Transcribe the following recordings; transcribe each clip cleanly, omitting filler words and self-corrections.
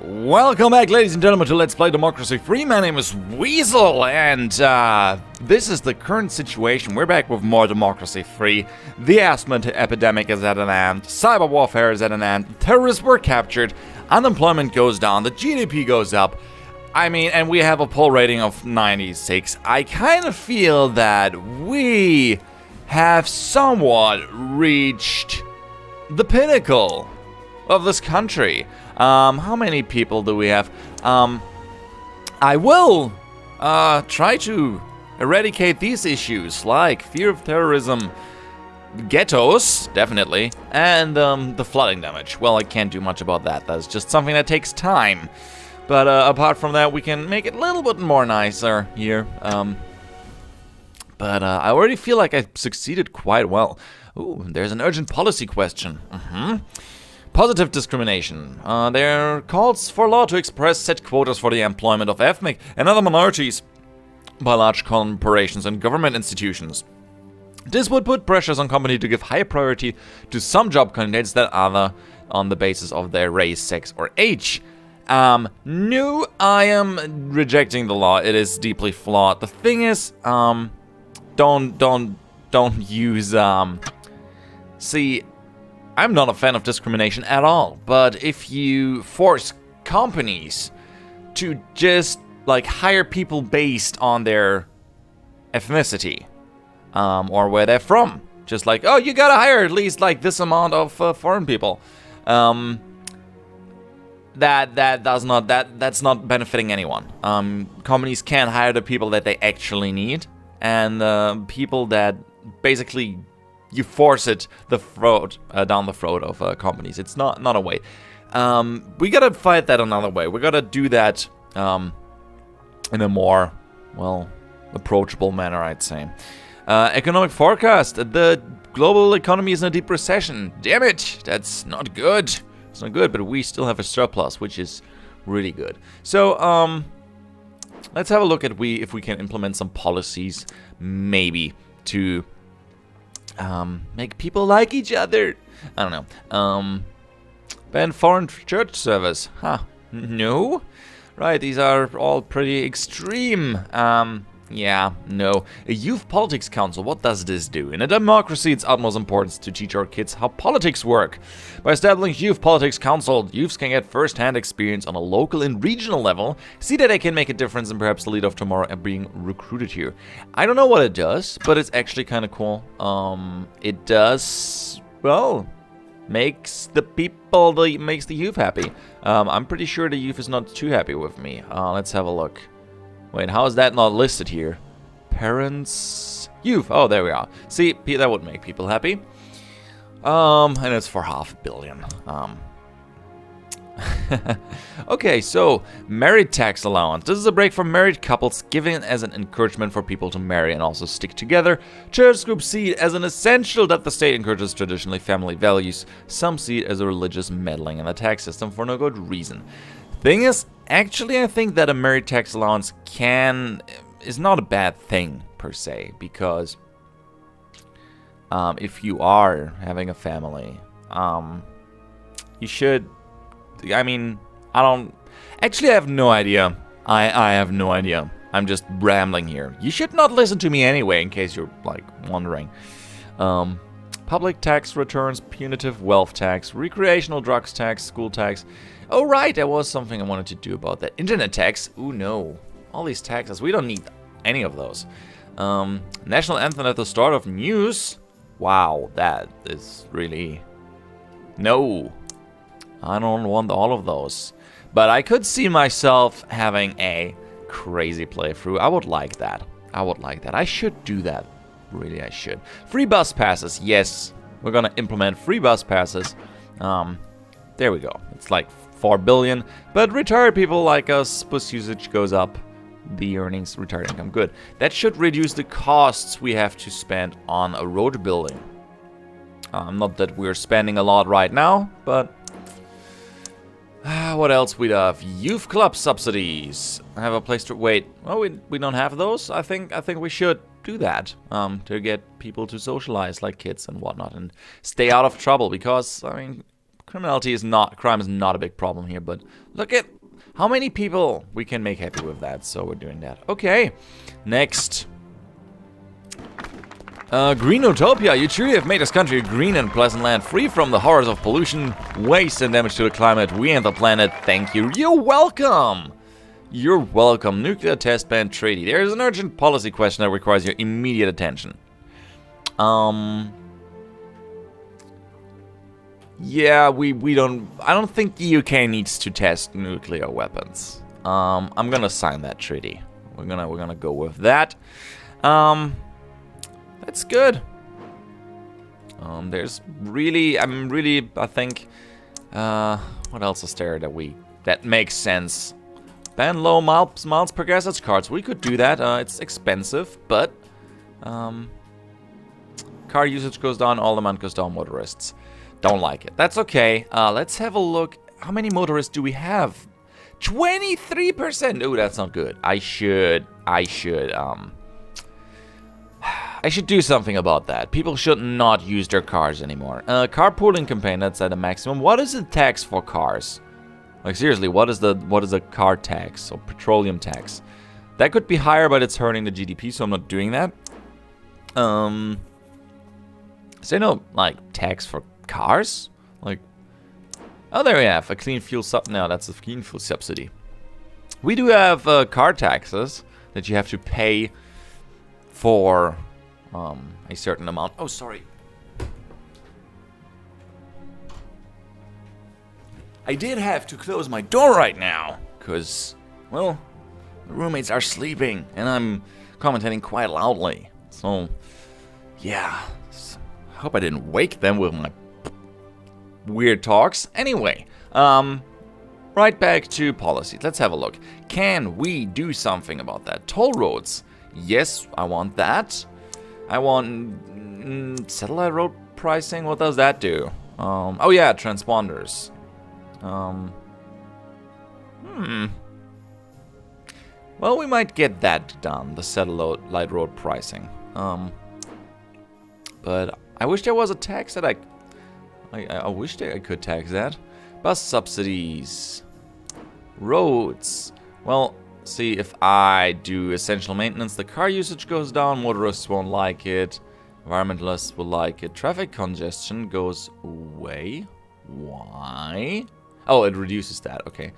Welcome back, ladies and gentlemen, to Let's Play Democracy Free. My name is Weasel, and this is the current situation. We're back with more Democracy Free. The asthma epidemic is at an end. Cyber warfare is at an end. Terrorists were captured. Unemployment goes down. The GDP goes up. I mean, and we have a poll rating of 96. I kind of feel that we have somewhat reached the pinnacle of this country. How many people do we have? I will try to eradicate these issues like fear of terrorism, ghettos, definitely, and the flooding damage. Well, I can't do much about that. That's just something that takes time. But apart from that, we can make it a little bit more nicer here. But I already feel like I succeeded quite well. Ooh, there's an urgent policy question. Positive discrimination. There are calls for law to express set quotas for the employment of ethnic and other minorities by large corporations and government institutions. This would put pressures on companies to give higher priority to some job candidates than other on the basis of their race, sex, or age. No, I am rejecting the law. It is deeply flawed. The thing is, don't use, see, I'm not a fan of discrimination at all, but if you force companies to just, like, hire people based on their ethnicity, or where they're from, just like, oh, you gotta hire at least, like, this amount of foreign people, that's not benefiting anyone. Companies can't hire the people that they actually need, and people that basically you force it down the throat of companies. It's not a way. We gotta fight that another way. We gotta do that in a more, well, approachable manner, I'd say. Economic forecast. The global economy is in a deep recession. Damn it, that's not good. It's not good, but we still have a surplus, which is really good. So, let's have a look at if we can implement some policies, maybe, to make people like each other. I don't know. Ban foreign church service. Huh. No? Right, these are all pretty extreme. Yeah, no. A youth politics council, what does this do? In a democracy, it's utmost importance to teach our kids how politics work. By establishing youth politics council, youths can get first-hand experience on a local and regional level, see that they can make a difference and perhaps the leader of tomorrow and being recruited here. I don't know what it does, but it's actually kind of cool. It does, well, makes the youth happy. I'm pretty sure the youth is not too happy with me. Let's have a look. Wait, how is that not listed here? Parents, youth. Oh, there we are. See, that would make people happy. And it's for $500 million. Okay, so married tax allowance. This is a break for married couples given as an encouragement for people to marry and also stick together. Church groups see it as an essential that the state encourages traditionally family values. Some see it as a religious meddling in the tax system for no good reason. Thing is, actually, I think that a married tax allowance is not a bad thing per se, because if you are having a family, you should. I mean, I have no idea. I have no idea. I'm just rambling here. You should not listen to me anyway, in case you're, like, wondering. Public tax returns, punitive wealth tax, recreational drugs tax, school tax. Oh, right, there was something I wanted to do about that. Internet tax. Ooh, no. All these taxes. We don't need any of those. National anthem at the start of news. Wow, that is really... No. I don't want all of those. But I could see myself having a crazy playthrough. I would like that. I should do that. Really, I should. Free bus passes. Yes, we're gonna implement free bus passes. There we go. It's like 4 billion. But retired people like us, bus usage goes up. The earnings, retired income, good. That should reduce the costs we have to spend on a road building. Not that we're spending a lot right now, but... what else we'd have? Youth club subsidies. I have a place to wait. Oh, we don't have those. I think we should do that to get people to socialize like kids and whatnot and stay out of trouble, because I mean, Criminality is crime is not a big problem here, but look at how many people we can make happy with that, so we're doing that. Okay, next. Green Utopia, you truly have made this country a green and pleasant land, free from the horrors of pollution, waste, and damage to the climate. We and the planet thank you. You're welcome! You're welcome. Nuclear test ban treaty. There is an urgent policy question that requires your immediate attention. Yeah, we don't... I don't think the UK needs to test nuclear weapons. I'm gonna sign that treaty. We're gonna go with that. That's good. There's really... I think... what else is there that makes sense? Ban low miles per gas cards. We could do that. It's expensive, but... car usage goes down, all demand goes down, motorists. Don't like it. That's okay. Let's have a look. How many motorists do we have? 23%! Oh, that's not good. I should do something about that. People should not use their cars anymore. Carpooling campaign, that's at a maximum. What is the tax for cars? Like seriously, what is the car tax or petroleum tax? That could be higher, but it's hurting the GDP, so I'm not doing that. Is there no like tax for cars? Like, oh, there we have a clean fuel no, that's a clean fuel subsidy. We do have car taxes that you have to pay for a certain amount. Oh, sorry. I did have to close my door right now because, well, the roommates are sleeping and I'm commentating quite loudly. So, yeah. I hope I didn't wake them with my weird talks. Anyway, right back to policies. Let's have a look. Can we do something about that? Toll roads. Yes, I want that. I want satellite road pricing. What does that do? Oh yeah, transponders. Well, we might get that done, the satellite road pricing. But I wish there was a tax that I wish I could tax that. Bus subsidies. Roads. Well, see, if I do essential maintenance, the car usage goes down, motorists won't like it, environmentalists will like it, traffic congestion goes away. Why? Oh, it reduces that, okay.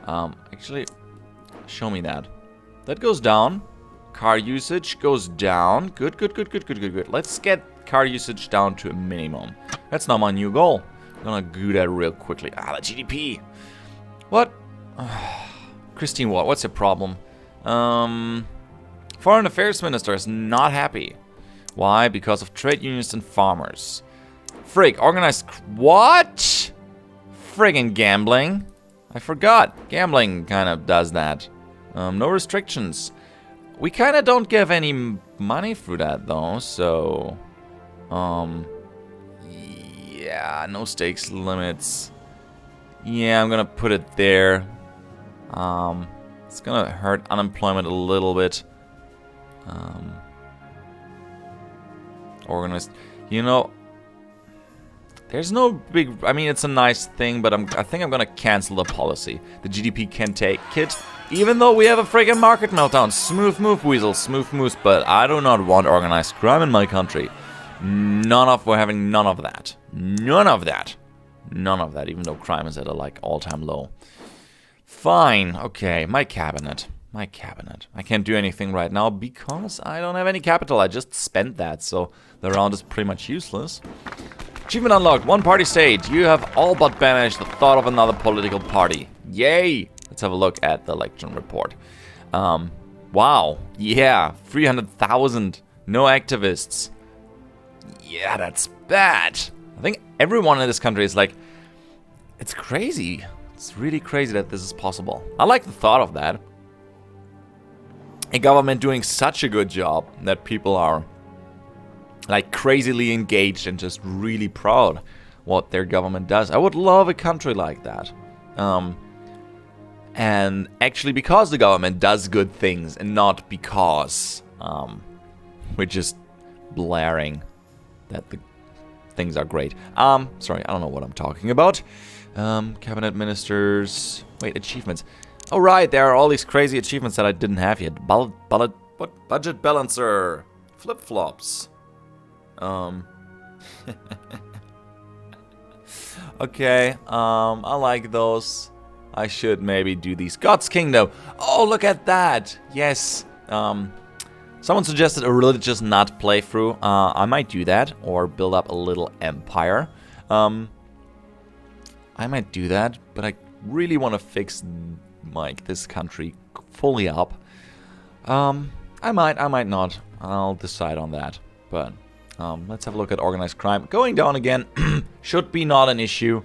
Actually, show me that. That goes down. Car usage goes down. Good. Let's get car usage down to a minimum. That's not my new goal. I'm gonna do that real quickly. Ah, the GDP. What? Christine, what's your problem? Foreign Affairs Minister is not happy. Why? Because of trade unions and farmers. Frig, organized... What? Friggin' gambling. I forgot. Gambling kind of does that. No restrictions. We kind of don't give any money through that, though, so... yeah, no stakes limits. Yeah, I'm gonna put it there. It's gonna hurt unemployment a little bit. Organized... You know... There's no big... I mean, it's a nice thing, but I think I'm gonna cancel the policy. The GDP can take it, even though we have a friggin' market meltdown. Smooth move, Weasel, smooth moves, but I do not want organized crime in my country. We're having none of that. None of that, even though crime is at a, like, all-time low. Fine, okay, my cabinet. I can't do anything right now because I don't have any capital. I just spent that, so the round is pretty much useless. Achievement unlocked, one party state. You have all but banished the thought of another political party. Yay! Let's have a look at the election report. Wow, yeah, 300,000, no activists. Yeah, that's bad. I think everyone in this country is like, it's crazy. It's really crazy that this is possible. I like the thought of that. A government doing such a good job that people are like crazily engaged and just really proud what their government does. I would love a country like that. And actually because the government does good things and not because we're just blaring that things are great. Sorry, I don't know what I'm talking about. Cabinet ministers. Wait, achievements. Oh, right, there are all these crazy achievements that I didn't have yet. What? Budget balancer. Flip-flops. Okay, I like those. I should maybe do these. God's Kingdom. Oh, look at that. Yes. Someone suggested a religious nut playthrough. I might do that, or build up a little empire. I might do that, but I really want to fix, like, this country fully up. I might not. I'll decide on that. But let's have a look at organized crime. Going down again. Should be not an issue.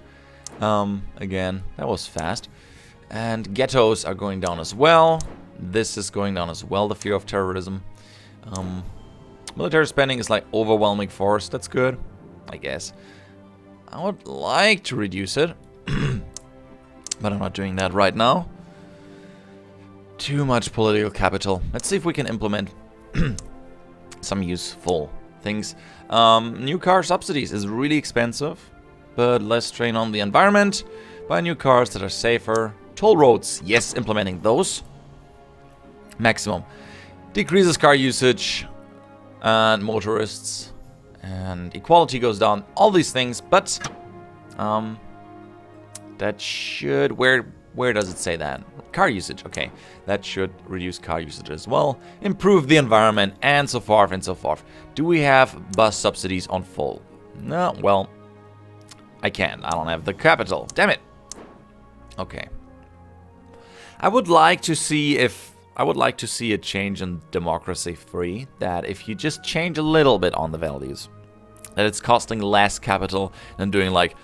Again, that was fast. And ghettos are going down as well. This is going down as well, the fear of terrorism. Military spending is like overwhelming force. That's good, I guess. I would like to reduce it. But I'm not doing that right now. Too much political capital. Let's see if we can implement some useful things. New car subsidies is really expensive, but less strain on the environment. Buy new cars that are safer. Toll roads, yes, implementing those. Maximum. Decreases car usage and motorists. And equality goes down. All these things, but that should... Where does it say that? Car usage, okay. That should reduce car usage as well. Improve the environment, and so forth and so forth. Do we have bus subsidies on full? No, well, I can't. I don't have the capital. Damn it. Okay. I would like to see a change in democracy free. That if you just change a little bit on the values, that it's costing less capital than doing like...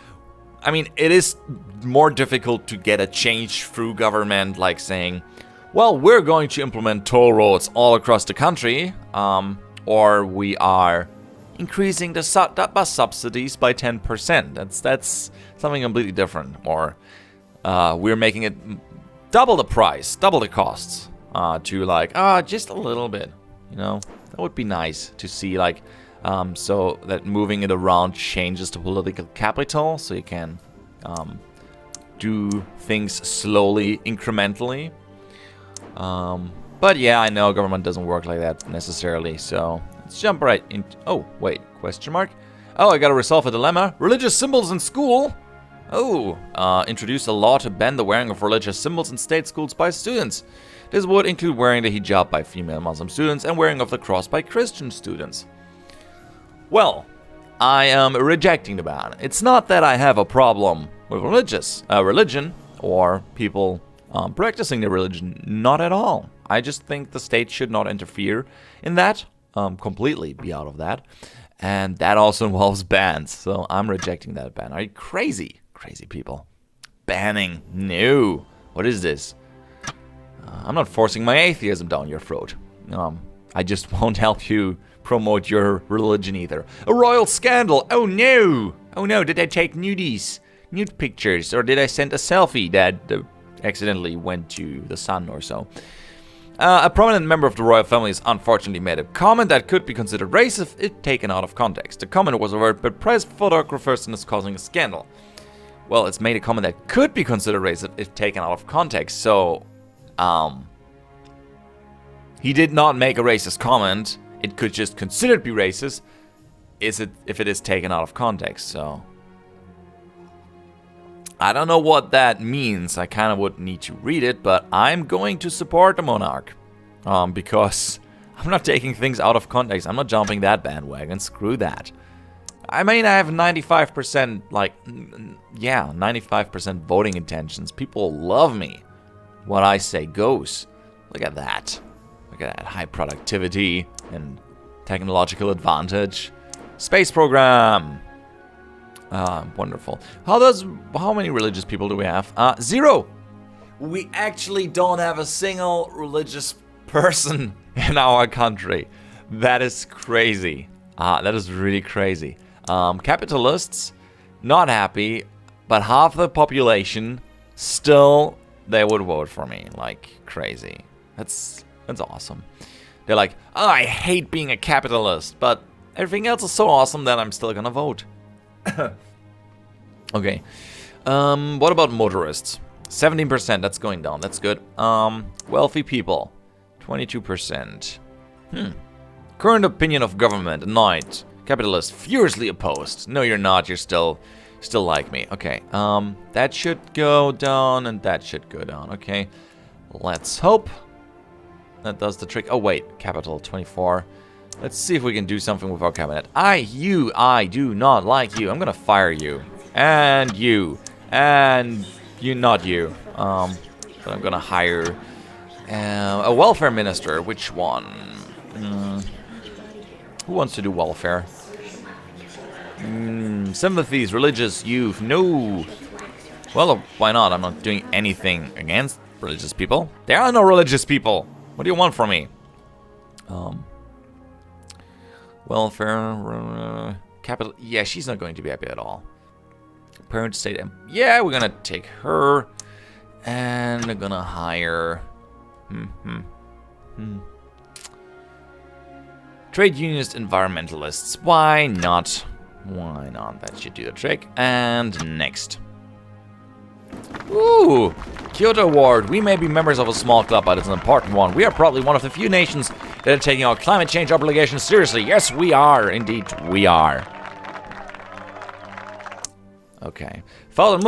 I mean, it is more difficult to get a change through government, like saying, well, we're going to implement toll roads all across the country, or we are increasing the bus subsidies by 10%. That's something completely different. Or we're making it double the price, double the costs, to like, just a little bit, you know? That would be nice to see, like... so that moving it around changes the political capital, so you can do things slowly, incrementally. But yeah, I know government doesn't work like that necessarily, so let's jump right into... Oh, wait, question mark? Oh, I gotta resolve a dilemma. Religious symbols in school? Oh, introduce a law to ban the wearing of religious symbols in state schools by students. This would include wearing the hijab by female Muslim students and wearing of the cross by Christian students. Well, I am rejecting the ban. It's not that I have a problem with religion or people practicing their religion. Not at all. I just think the state should not interfere in that. Completely be out of that. And that also involves bans. So I'm rejecting that ban. Are you crazy? Crazy people. Banning. No. What is this? I'm not forcing my atheism down your throat. I just won't help you promote your religion either. A royal scandal. Oh no. Oh no, did I take nude pictures, or did I send a selfie that accidentally went to the sun or so? A prominent member of the royal family has unfortunately made a comment that could be considered racist if taken out of context. The comment was overheard by press photographers and is causing a scandal. Well, it's made a comment that could be considered racist if taken out of context, so he did not make a racist comment. It could just consider to be racist if it is taken out of context, so... I don't know what that means. I kind of would need to read it, but I'm going to support the monarch. Because I'm not taking things out of context. I'm not jumping that bandwagon. Screw that. I mean, I have 95%, 95% voting intentions. People love me. What I say goes. Look at that. Look at that high productivity and technological advantage. Space program. Wonderful. How many religious people do we have? 0. We actually don't have a single religious person in our country. That is crazy. That is really crazy. Capitalists, not happy, but half the population, still, they would vote for me. Like, crazy. That's awesome. They're like, oh, I hate being a capitalist, but everything else is so awesome that I'm still gonna vote. Okay. What about motorists? 17%, that's going down. That's good. Wealthy people. 22%. Current opinion of government, annoyed. Capitalist, furiously opposed. No, you're not. You're still like me. Okay. That should go down, and that should go down. Okay. Let's hope that does the trick. Oh, wait. Capital, 24. Let's see if we can do something with our cabinet. I do not like you. I'm gonna fire you. And you. And you, not you. But I'm gonna hire a welfare minister. Which one? Who wants to do welfare? Sympathies, religious youth. No. Well, why not? I'm not doing anything against religious people. There are no religious people. What do you want from me? Welfare, capital. Yeah, she's not going to be happy at all. Parent state. Yeah, we're gonna take her, and we're gonna hire. Trade unionist environmentalists. Why not? Why not? That should do the trick. And next. Ooh, Kyoto Award. We may be members of a small club, but it's an important one. We are probably one of the few nations that are taking our climate change obligations seriously. Yes, we are. Indeed, we are. Okay. Found and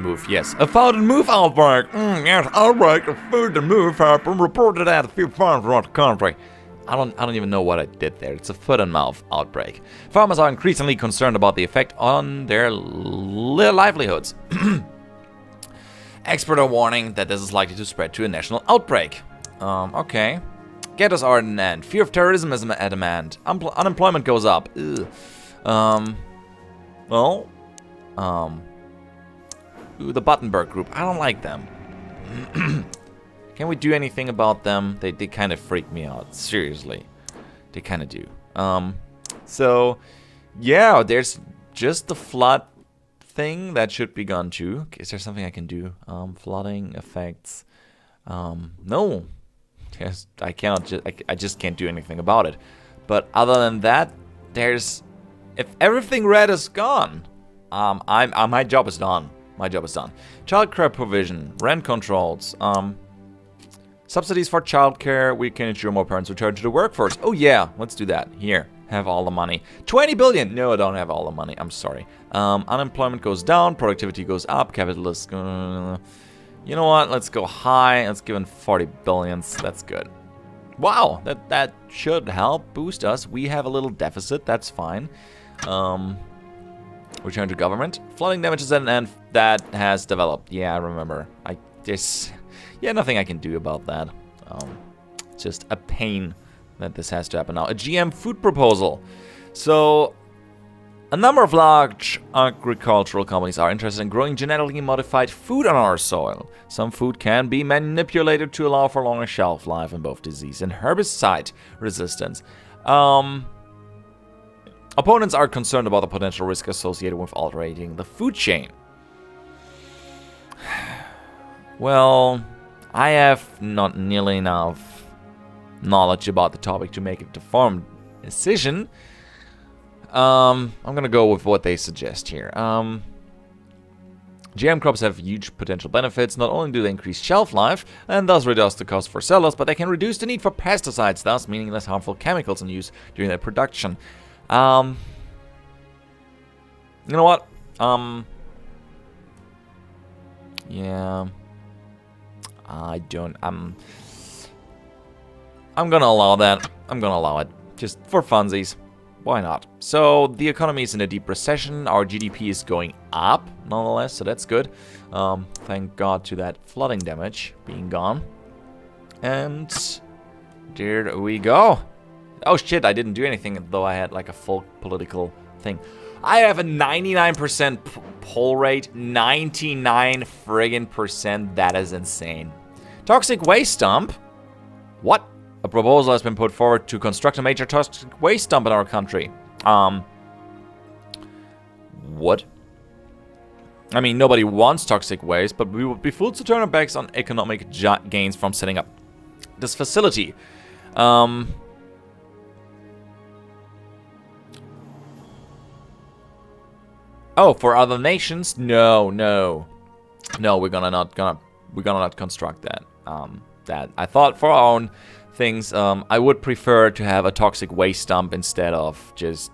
move, yes. A found and move outbreak. Yes, outbreak of food and move have been reported at a few farms around the country. I don't even know what I did there. It's a foot and mouth outbreak. Farmers are increasingly concerned about the effect on their livelihoods. Experts are warning that this is likely to spread to a national outbreak. Okay. Ghettos are at an end. Fear of terrorism is at demand. Unemployment goes up. Ooh, the Buttenberg group. I don't like them. Can we do anything about them? They kind of freak me out. Seriously. They kind of do. So, yeah, there's just the flood thing that should be gone too. Is there something I can do? Flooding effects. No. Yes, I cannot. I just can't do anything about it. But other than that, there's. If everything red is gone, my job is done. My job is done. Childcare provision, rent controls, subsidies for childcare. We can ensure more parents return to the workforce. Oh yeah, let's do that. Here, have all the money. 20 billion. No, I don't have all the money. I'm sorry. Unemployment goes down. Productivity goes up. Capitalists. You know what? Let's go high. Let's give them 40 billions. That's good. Wow, that should help boost us. We have a little deficit. That's fine. Return to government. Flooding damages at an end that has developed. Yeah, I remember. Nothing I can do about that. Just a pain that this has to happen now. A GM food proposal. So, a number of large agricultural companies are interested in growing genetically modified food on our soil. Some food can be manipulated to allow for longer shelf life in both disease and herbicide resistance. Opponents are concerned about the potential risk associated with altering the food chain. Well, I have not nearly enough knowledge about the topic to make a informed decision. I'm gonna go with what they suggest here. GM crops have huge potential benefits. Not only do they increase shelf life and thus reduce the cost for sellers, but they can reduce the need for pesticides, thus meaning less harmful chemicals in use during their production. You know what? Yeah. I'm gonna allow that. I'm gonna allow it. Just for funsies. Why not? So, the economy is in a deep recession. Our GDP is going up, nonetheless, so that's good. Thank God to that flooding damage being gone. And there we go. Oh shit, I didn't do anything, though I had like a full political thing. I have a 99% poll rate. 99 friggin' percent. That is insane. Toxic waste dump? What? A proposal has been put forward to construct a major toxic waste dump in our country. What? I mean, nobody wants toxic waste, but we would be fools to turn our backs on economic gains from setting up this facility. Oh, for other nations? No. We're gonna not construct that. That I thought for our own things. I would prefer to have a toxic waste dump instead of just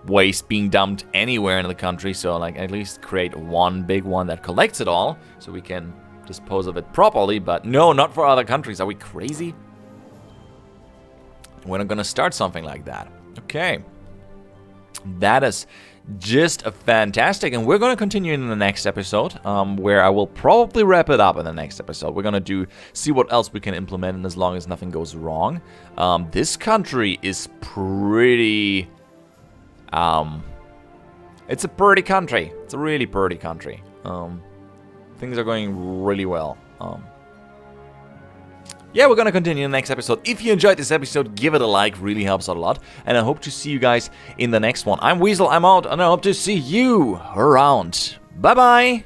waste being dumped anywhere in the country. So like at least create one big one that collects it all, so we can dispose of it properly. But no, not for other countries. Are we crazy? We're not gonna start something like that. Okay, that is just fantastic, and we're going to continue in the next episode, where I will probably wrap it up in the next episode. We're going to see what else we can implement, and as long as nothing goes wrong. This country is pretty... it's a pretty country. It's a really pretty country. Things are going really well. Yeah, we're gonna continue in the next episode. If you enjoyed this episode, give it a like, really helps out a lot. And I hope to see you guys in the next one. I'm Weasel, I'm out, and I hope to see you around. Bye-bye!